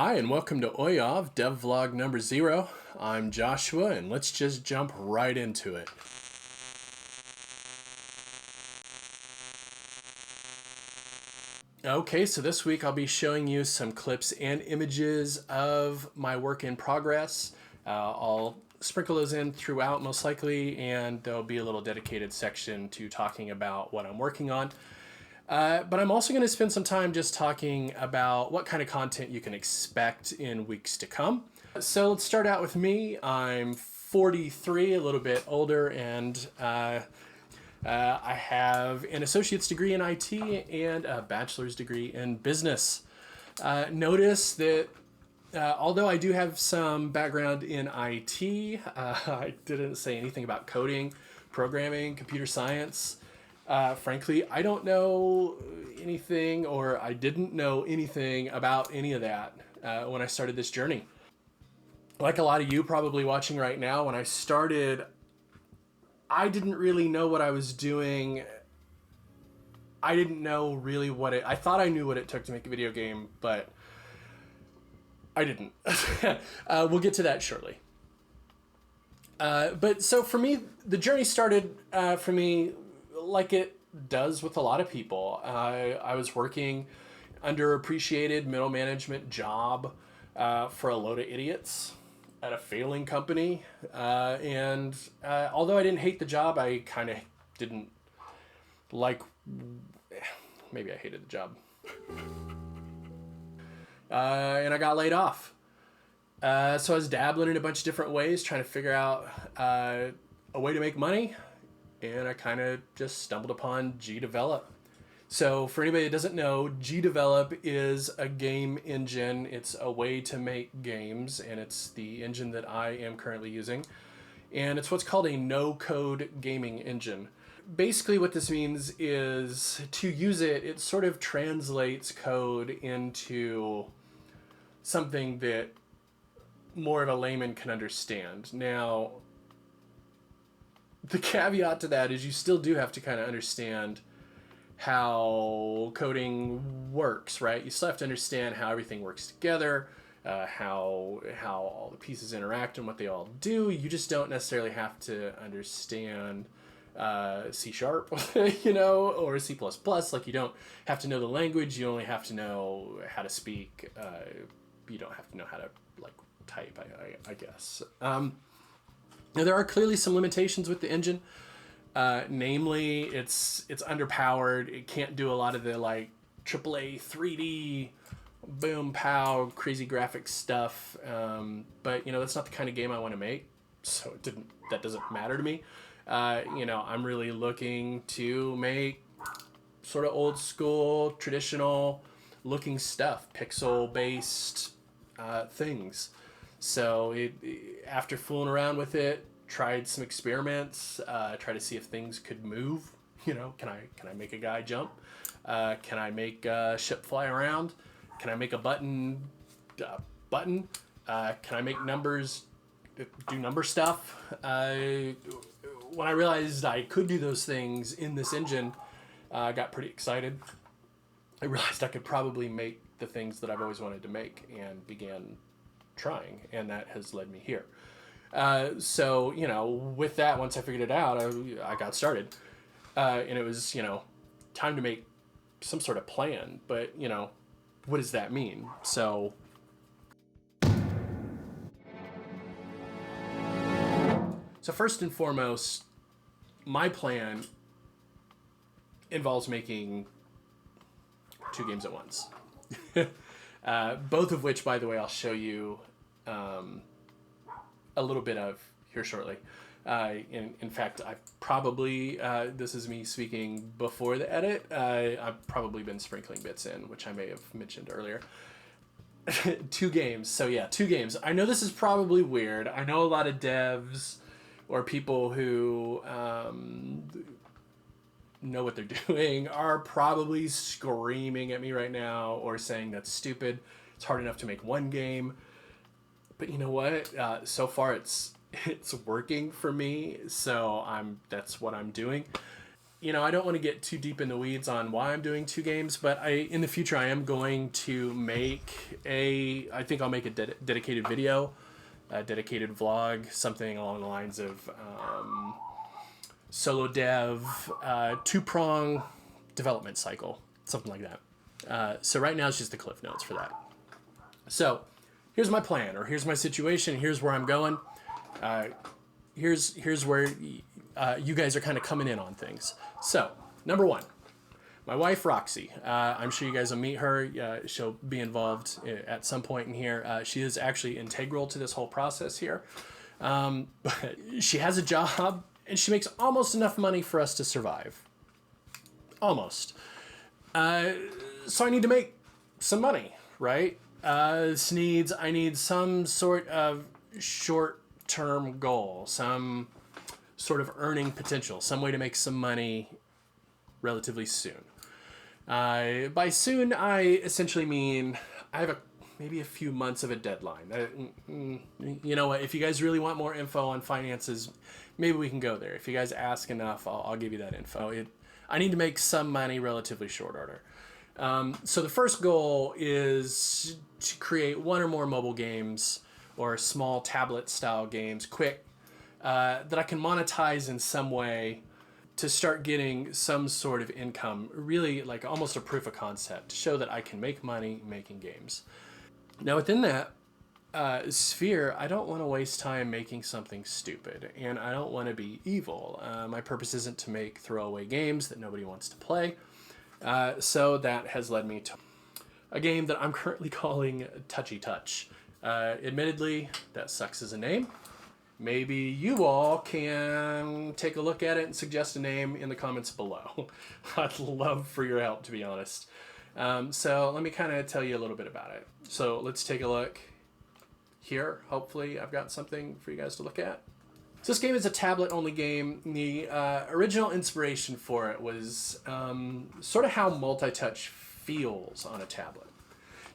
Hi, and welcome to Oyov Dev Vlog number 0. I'm Joshua, and let's just jump right into it. Okay, so this week I'll be showing you some clips and images of my work in progress. I'll sprinkle those in throughout most likely, and there'll be a little dedicated section to talking about what I'm working on. But I'm also going to spend some time just talking about what kind of content you can expect in weeks to come. So let's start out with me. I'm 43, a little bit older, and I have an associate's degree in IT and a bachelor's degree in business. Notice that although I do have some background in IT, I didn't say anything about coding, programming, computer science. Frankly, I don't know anything, or I didn't know anything about any of that when I started this journey. Like a lot of you probably watching right now, when I started, I didn't really know what I was doing. I didn't know really I thought I knew what it took to make a video game, but I didn't. We'll get to that shortly. But so for me, the journey started for me like it does with a lot of people. I was working underappreciated middle management job for a load of idiots at a failing company. And although I didn't hate the job, I kind of didn't like, maybe I hated the job. And I got laid off. So I was dabbling in a bunch of different ways, trying to figure out a way to make money. And I kind of just stumbled upon GDevelop. So for anybody that doesn't know, GDevelop is a game engine. It's a way to make games, and it's the engine that I am currently using. And it's what's called a no-code gaming engine. Basically what this means is to use it, it sort of translates code into something that more of a layman can understand. Now, the caveat to that is you still do have to kind of understand how coding works, right? You still have to understand how everything works together, how all the pieces interact and what they all do. You just don't necessarily have to understand C#, or C++. Like, you don't have to know the language. You only have to know how to speak. You don't have to know how to type, I guess. Now, there are clearly some limitations with the engine. Namely, it's underpowered. It can't do a lot of the AAA 3D boom pow crazy graphics stuff. But that's not the kind of game I want to make, so that doesn't matter to me. I'm really looking to make sort of old school, traditional looking stuff, pixel based things. So after fooling around with it, tried some experiments, try to see if things could move. Can I make a guy jump? Can I make a ship fly around? Can I make a button? Can I make numbers? Do number stuff? When I realized I could do those things in this engine, I got pretty excited. I realized I could probably make the things that I've always wanted to make, and began trying, and that has led me here. So with that, once I figured it out, I got started, and it was time to make some sort of plan. But what does that mean? So first and foremost, my plan involves making 2 games at once. Both of which, by the way, I'll show you a little bit of here shortly. In fact, I've probably, this is me speaking before the edit, I've probably been sprinkling bits in, which I may have mentioned earlier. 2 games. So yeah, 2 games. I know this is probably weird. I know a lot of devs or people who know what they're doing are probably screaming at me right now or saying that's stupid. It's hard enough to make 1 game. But you know what? So far it's working for me, so that's what I'm doing. I don't want to get too deep in the weeds on why I'm doing two games, but in the future I am going to I think I'll make a dedicated video, a dedicated vlog, something along the lines of solo dev, two-prong development cycle, something like that. So right now it's just the cliff notes for that. So here's my plan, or here's my situation, here's where I'm going. Here's where you guys are kind of coming in on things. So, number one, my wife, Roxy. I'm sure you guys will meet her. She'll be involved at some point in here. She is actually integral to this whole process here. But she has a job, and she makes almost enough money for us to survive. Almost. So I need to make some money, right? I need some sort of short-term goal, some sort of earning potential, some way to make some money relatively soon. By soon, I essentially mean I have maybe a few months of a deadline. You know what? If you guys really want more info on finances, maybe we can go there. If you guys ask enough, I'll give you that info. I need to make some money relatively short order. So the first goal is to create one or more mobile games or small tablet-style games, quick, that I can monetize in some way to start getting some sort of income, really like almost a proof of concept, to show that I can make money making games. Now within that sphere, I don't want to waste time making something stupid, and I don't want to be evil. My purpose isn't to make throwaway games that nobody wants to play. So that has led me to a game that I'm currently calling Touchy Touch. Admittedly, that sucks as a name. Maybe you all can take a look at it and suggest a name in the comments below. I'd love for your help, to be honest. So let me kind of tell you a little bit about it. So let's take a look here. Hopefully I've got something for you guys to look at. So this game is a tablet-only game. The original inspiration for it was sort of how multi-touch feels on a tablet.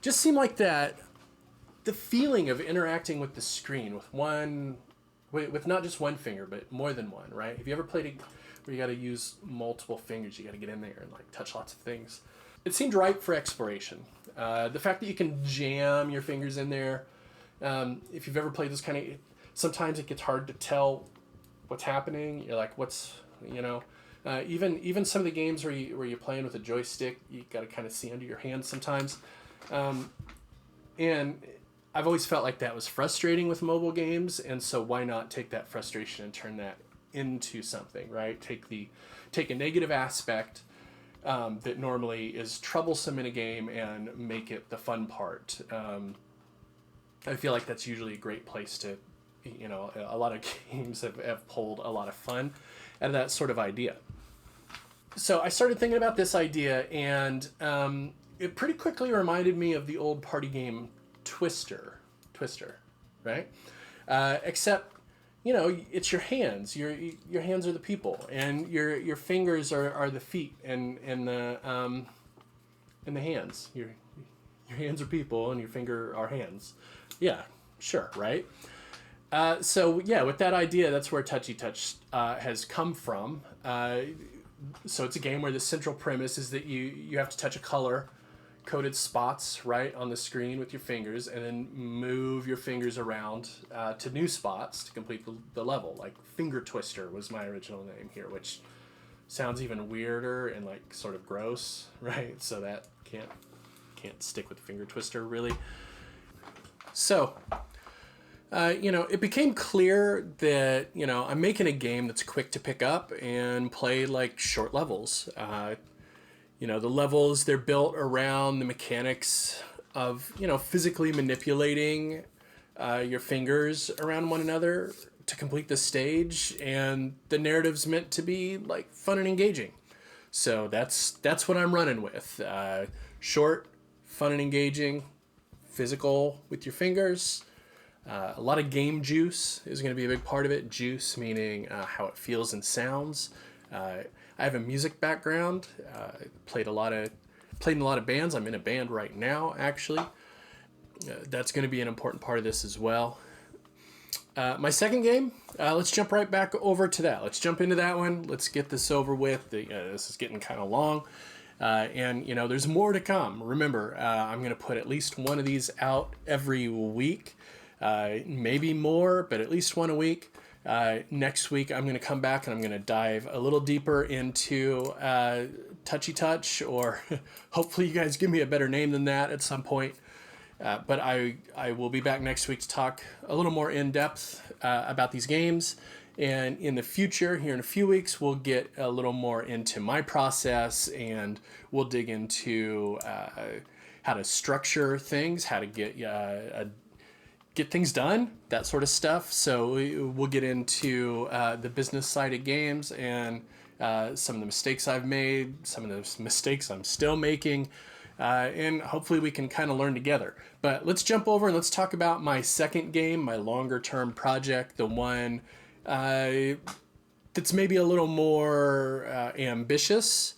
Just seemed like that, the feeling of interacting with the screen with not just one finger, but more than one, right? Have you ever played where you got to use multiple fingers? You got to get in there and like touch lots of things. It seemed ripe for exploration. The fact that you can jam your fingers in there. If you've ever played this kind of, sometimes it gets hard to tell what's happening. You're like, even some of the games where you're playing with a joystick, you got to kind of see under your hands sometimes. And I've always felt like that was frustrating with mobile games, and so why not take that frustration and turn that into something, right? Take a negative aspect that normally is troublesome in a game and make it the fun part. I feel like that's usually a great place to, a lot of games have pulled a lot of fun out of that sort of idea. So I started thinking about this idea, and it pretty quickly reminded me of the old party game Twister, right? Except, it's your hands. Your hands are the people, and your fingers are the feet, and the hands. Your hands are people, and your finger are hands. Yeah, sure, right? So with that idea, that's where Touchy Touch has come from. So it's a game where the central premise is that you have to touch a color coded spots right on the screen with your fingers, and then move your fingers around to new spots to complete the level. Like Finger Twister was my original name here, which sounds even weirder and like sort of gross, right? So that can't stick with Finger Twister really. So it became clear that I'm making a game that's quick to pick up and play like short levels. The levels, they're built around the mechanics of, physically manipulating your fingers around one another to complete the stage, and the narrative's meant to be like fun and engaging. So that's what I'm running with. Short, fun and engaging, physical with your fingers. A lot of game juice is going to be a big part of it. Juice meaning how it feels and sounds. I have a music background. Played in a lot of bands. I'm in a band right now, actually. That's going to be an important part of this as well. My second game, let's jump right back over to that. Let's jump into that one. Let's get this over with. This is getting kind of long. And, there's more to come. Remember, I'm going to put at least one of these out every week. Maybe more, but at least one a week. Next week, I'm going to come back and I'm going to dive a little deeper into Touchy Touch, or hopefully you guys give me a better name than that at some point. But I will be back next week to talk a little more in depth about these games. And in the future, here in a few weeks, we'll get a little more into my process, and we'll dig into how to structure things, how to get things done, that sort of stuff. So we'll get into the business side of games and some of the mistakes I've made, some of the mistakes I'm still making. And hopefully we can kind of learn together. But let's jump over and let's talk about my second game, my longer term project, the one that's maybe a little more ambitious.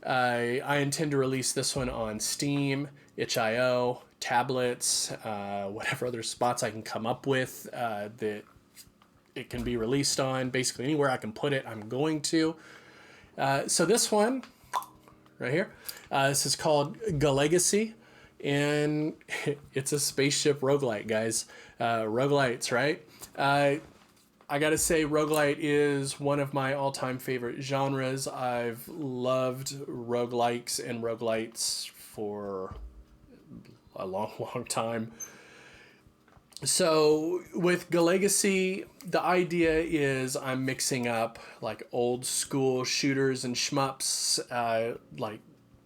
I intend to release this one on Steam, itch.io, tablets, whatever other spots I can come up with that it can be released on. Basically anywhere I can put it, I'm going to. So this one right here, this is called Galegacy, and it's a spaceship roguelite, guys. Roguelites, right? I gotta say, roguelite is one of my all-time favorite genres. I've loved roguelikes and roguelites for a long, long time. So with Galegacy, the idea is I'm mixing up like old school shooters and shmups, like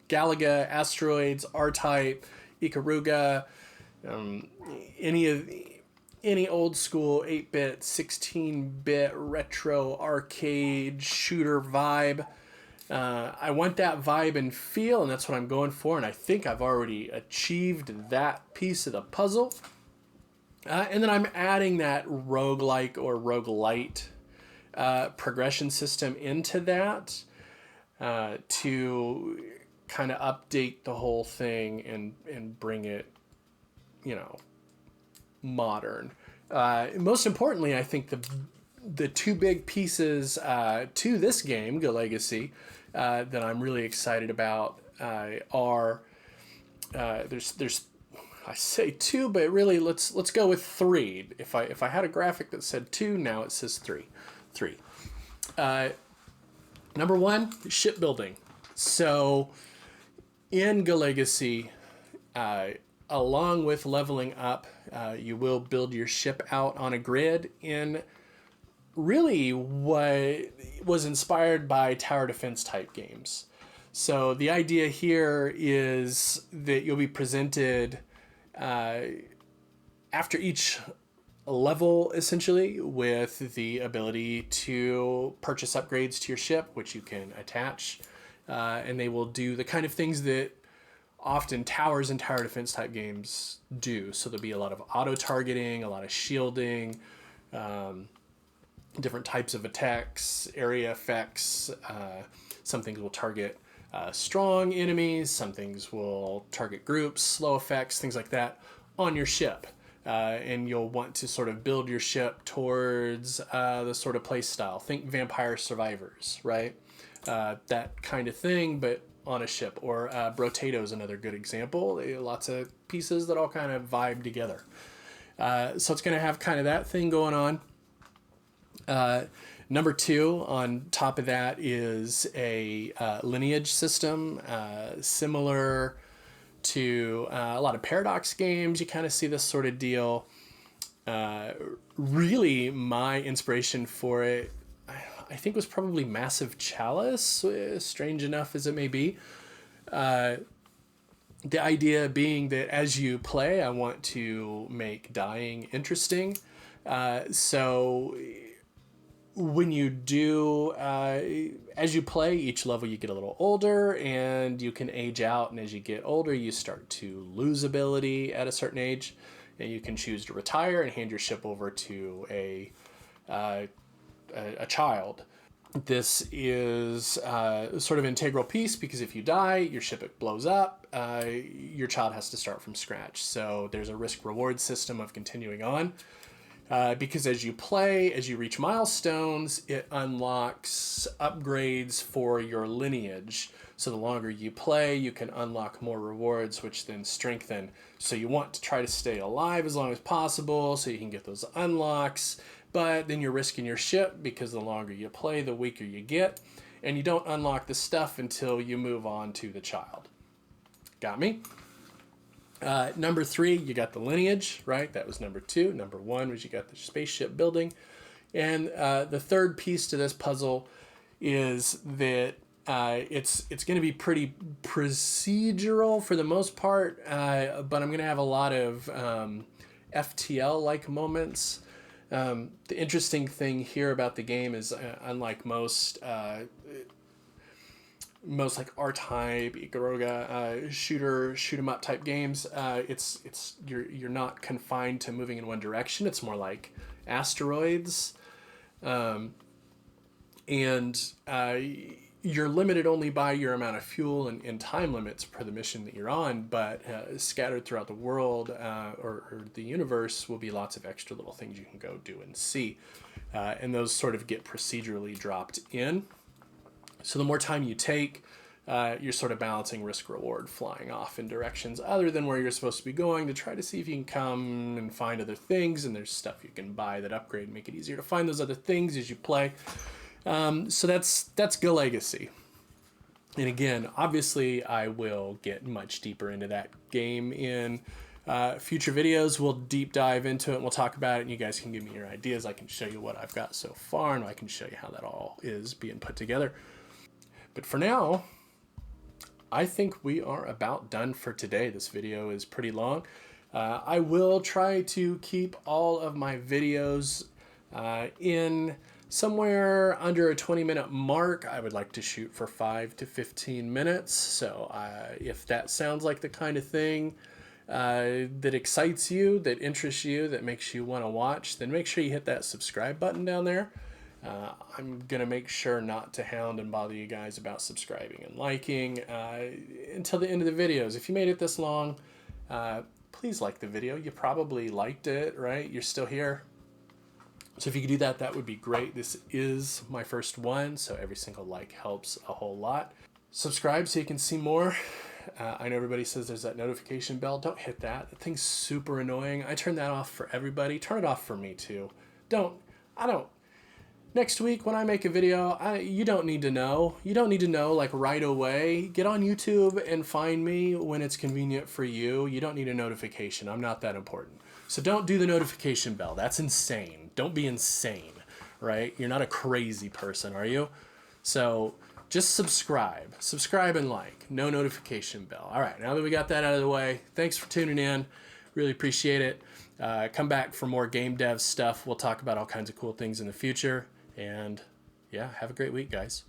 Galaga, Asteroids, R-Type, Ikaruga, any old school 8-bit, 16-bit retro arcade shooter vibe. I want that vibe and feel, and that's what I'm going for, and I think I've already achieved that piece of the puzzle. And then I'm adding that roguelike or roguelite progression system into that to kind of update the whole thing and bring it, modern. Most importantly, I think the two big pieces to this game, Galegacy, that I'm really excited about are there's I say two, but really let's go with three. If I had a graphic that said two, now it says three. Number one, shipbuilding. So in Galegacy, along with leveling up, you will build your ship out on a grid in really what was inspired by tower defense type games. So the idea here is that you'll be presented after each level, essentially, with the ability to purchase upgrades to your ship, which you can attach, and they will do the kind of things that often towers and tower defense type games do. So there'll be a lot of auto targeting, a lot of shielding, different types of attacks, area effects. Some things will target strong enemies, some things will target groups, slow effects, things like that on your ship. And you'll want to sort of build your ship towards the sort of play style. Think Vampire Survivors, right? That kind of thing, but on a ship. Or Brotato is another good example. Lots of pieces that all kind of vibe together. So it's going to have kind of that thing going on. Number two, on top of that, is a lineage system, similar to a lot of Paradox games. You kind of see this sort of deal. Really, my inspiration for it, I think, was probably Massive Chalice, strange enough as it may be. The idea being that as you play, I want to make dying interesting. So when you do, as you play each level, you get a little older and you can age out. And as you get older, you start to lose ability at a certain age, and you can choose to retire and hand your ship over to a child. This is sort of an integral piece because if you die, your ship blows up, your child has to start from scratch. So there's a risk-reward system of continuing on. because as you play, as you reach milestones, it unlocks upgrades for your lineage. So the longer you play, you can unlock more rewards, which then strengthen. So you want to try to stay alive as long as possible so you can get those unlocks. But then you're risking your ship because the longer you play, the weaker you get. And you don't unlock the stuff until you move on to the child. Got me? Number 3, you got the lineage, right? That was number 2. Number 1 was you got the spaceship building. And the third piece to this puzzle is that it's going to be pretty procedural for the most part, but I'm going to have a lot of FTL-like moments. The interesting thing here about the game is, unlike most like R-Type, Ikaruga, shoot 'em up type games, you're not confined to moving in one direction. It's more like Asteroids, and you're limited only by your amount of fuel and time limits per the mission that you're on, but scattered throughout the world or the universe will be lots of extra little things you can go do and see, and those sort of get procedurally dropped in. So the more time you take, you're sort of balancing risk-reward, flying off in directions other than where you're supposed to be going to try to see if you can come and find other things, and there's stuff you can buy that upgrade and make it easier to find those other things as you play. So that's Go Legacy. And again, obviously, I will get much deeper into that game in future videos. We'll deep dive into it and we'll talk about it, and you guys can give me your ideas. I can show you what I've got so far, and I can show you how that all is being put together. But for now, I think we are about done for today. This video is pretty long. I will try to keep all of my videos in somewhere under a 20-minute mark. I would like to shoot for 5 to 15 minutes. So if that sounds like the kind of thing that excites you, that interests you, that makes you want to watch, then make sure you hit that subscribe button down there. I'm going to make sure not to hound and bother you guys about subscribing and liking until the end of the videos. If you made it this long, please like the video. You probably liked it, right? You're still here. So if you could do that, that would be great. This is my first one, so every single like helps a whole lot. Subscribe so you can see more. I know everybody says there's that notification bell. Don't hit that. That thing's super annoying. I turn that off for everybody. Turn it off for me too. Next week when I make a video, you don't need to know. You don't need to know like right away. Get on YouTube and find me when it's convenient for you. You don't need a notification. I'm not that important. So don't do the notification bell. That's insane. Don't be insane, right? You're not a crazy person, are you? So just subscribe. Subscribe and like. No notification bell. All right, now that we got that out of the way, thanks for tuning in. Really appreciate it. Come back for more game dev stuff. We'll talk about all kinds of cool things in the future. And yeah, have a great week, guys.